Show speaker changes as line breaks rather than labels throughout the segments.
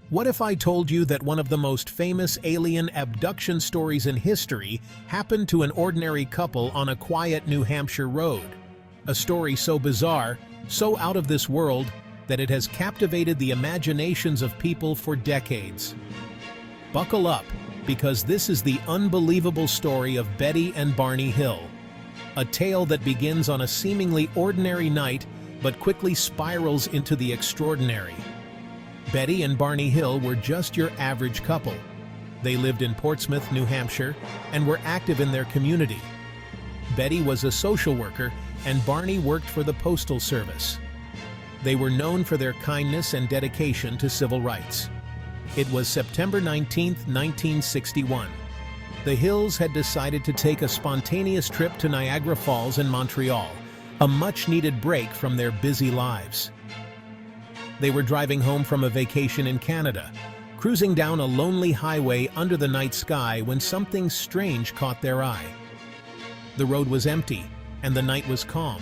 What if I told you that one of the most famous alien abduction stories in history happened to an ordinary couple on a quiet New Hampshire road? A story so bizarre, so out of this world, that it has captivated the imaginations of people for decades. Buckle up, because this is the unbelievable story of Betty and Barney Hill. A tale that begins on a seemingly ordinary night, but quickly spirals into the extraordinary. Betty and Barney Hill were just your average couple. They lived in Portsmouth, New Hampshire, and were active in their community. Betty was a social worker, and Barney worked for the Postal Service. They were known for their kindness and dedication to civil rights. It was September 19, 1961. The Hills had decided to take a spontaneous trip to Niagara Falls in Montreal, a much-needed break from their busy lives. They were driving home from a vacation in Canada, cruising down a lonely highway under the night sky when something strange caught their eye. The road was empty, and the night was calm,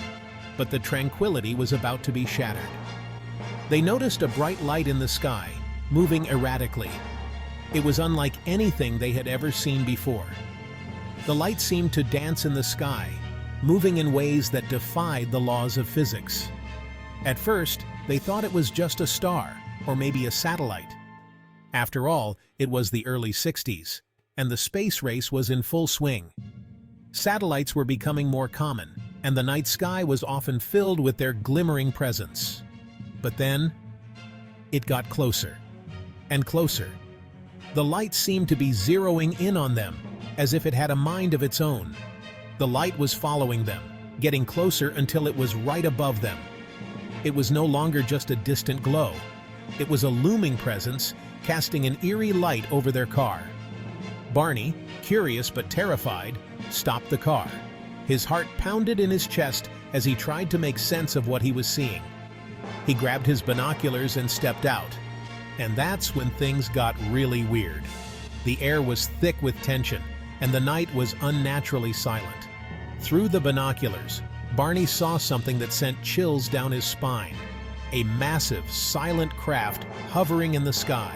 but the tranquility was about to be shattered. They noticed a bright light in the sky, moving erratically. It was unlike anything they had ever seen before. The light seemed to dance in the sky, moving in ways that defied the laws of physics. At first, they thought it was just a star, or maybe a satellite. After all, it was the early 60s, and the space race was in full swing. Satellites were becoming more common, and the night sky was often filled with their glimmering presence. But then, it got closer and closer. The light seemed to be zeroing in on them, as if it had a mind of its own. The light was following them, getting closer until it was right above them. It was no longer just a distant glow. It was a looming presence, casting an eerie light over their car. Barney, curious but terrified, stopped the car. His heart pounded in his chest as he tried to make sense of what he was seeing. He grabbed his binoculars and stepped out. And that's when things got really weird. The air was thick with tension, and the night was unnaturally silent. Through the binoculars, Barney saw something that sent chills down his spine. A massive, silent craft hovering in the sky.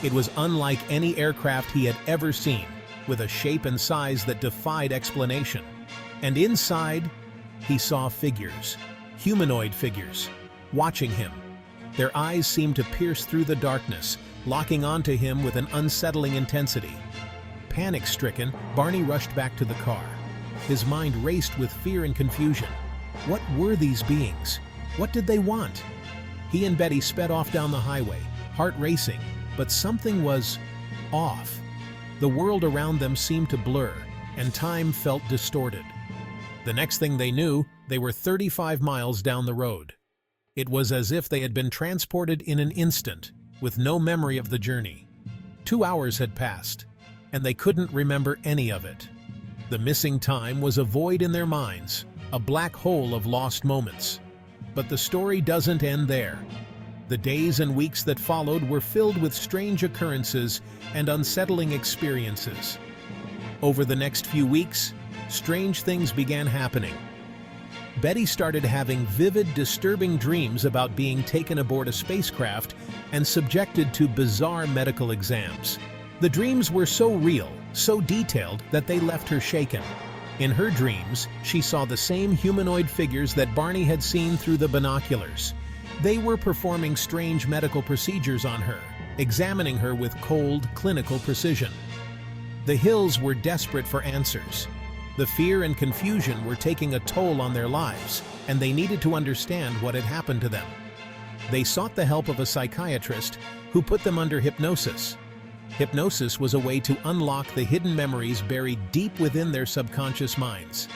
It was unlike any aircraft he had ever seen, with a shape and size that defied explanation. And inside, he saw figures, humanoid figures, watching him. Their eyes seemed to pierce through the darkness, locking onto him with an unsettling intensity. Panic-stricken, Barney rushed back to the car. His mind raced with fear and confusion. What were these beings? What did they want? He and Betty sped off down the highway, heart racing, but something was off. The world around them seemed to blur, and time felt distorted. The next thing they knew, they were 35 miles down the road. It was as if they had been transported in an instant, with no memory of the journey. 2 hours had passed, and they couldn't remember any of it. The missing time was a void in their minds, a black hole of lost moments. But the story doesn't end there. The days and weeks that followed were filled with strange occurrences and unsettling experiences. Over the next few weeks, strange things began happening. Betty started having vivid, disturbing dreams about being taken aboard a spacecraft and subjected to bizarre medical exams. The dreams were so real, so detailed, that they left her shaken. In her dreams, she saw the same humanoid figures that Barney had seen through the binoculars. They were performing strange medical procedures on her, examining her with cold, clinical precision. The Hills were desperate for answers. The fear and confusion were taking a toll on their lives, and they needed to understand what had happened to them. They sought the help of a psychiatrist who put them under hypnosis. Hypnosis was a way to unlock the hidden memories buried deep within their subconscious minds.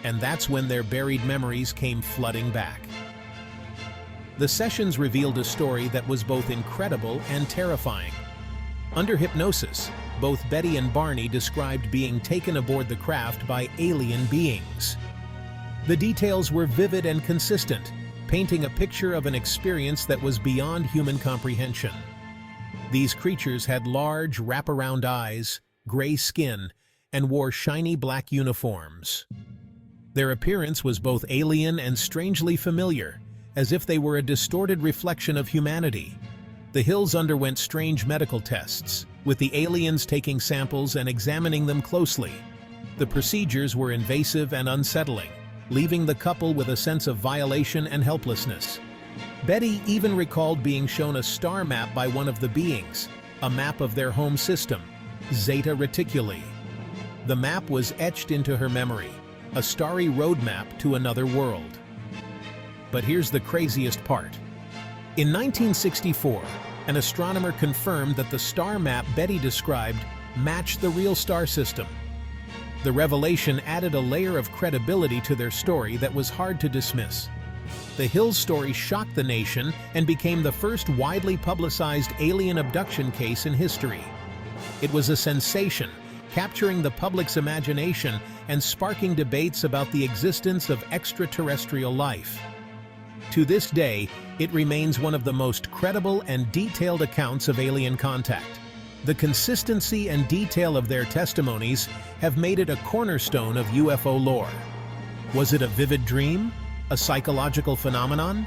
And that's when their buried memories came flooding back. The sessions revealed a story that was both incredible and terrifying. Under hypnosis, both Betty and Barney described being taken aboard the craft by alien beings. The details were vivid and consistent, painting a picture of an experience that was beyond human comprehension. These creatures had large, wraparound eyes, gray skin, and wore shiny black uniforms. Their appearance was both alien and strangely familiar, as if they were a distorted reflection of humanity. The Hills underwent strange medical tests, with the aliens taking samples and examining them closely. The procedures were invasive and unsettling, leaving the couple with a sense of violation and helplessness. Betty even recalled being shown a star map by one of the beings, a map of their home system, Zeta Reticuli. The map was etched into her memory, a starry roadmap to another world. But here's the craziest part. In 1964, an astronomer confirmed that the star map Betty described matched the real star system. The revelation added a layer of credibility to their story that was hard to dismiss. The Hills story shocked the nation and became the first widely publicized alien abduction case in history. It was a sensation, capturing the public's imagination and sparking debates about the existence of extraterrestrial life. To this day, it remains one of the most credible and detailed accounts of alien contact. The consistency and detail of their testimonies have made it a cornerstone of UFO lore. Was it a vivid dream? A psychological phenomenon?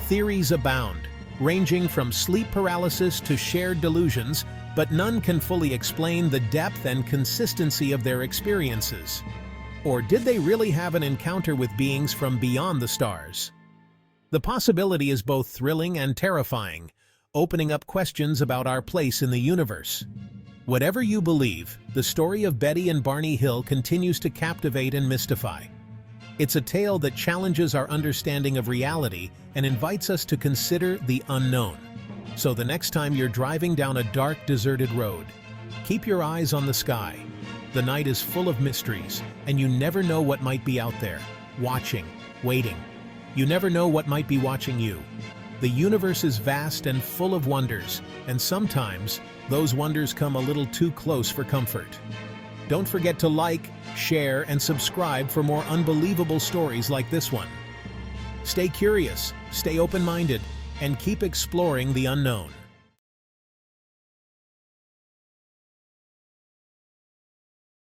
Theories abound, ranging from sleep paralysis to shared delusions, but none can fully explain the depth and consistency of their experiences. Or did they really have an encounter with beings from beyond the stars? The possibility is both thrilling and terrifying, opening up questions about our place in the universe. Whatever you believe, the story of Betty and Barney Hill continues to captivate and mystify. It's a tale that challenges our understanding of reality and invites us to consider the unknown. So the next time you're driving down a dark, deserted road, keep your eyes on the sky. The night is full of mysteries, and you never know what might be out there, watching, waiting. You never know what might be watching you. The universe is vast and full of wonders, and sometimes those wonders come a little too close for comfort. Don't forget to like, share, and subscribe for more unbelievable stories like this one. Stay curious, stay open-minded, and keep exploring the unknown.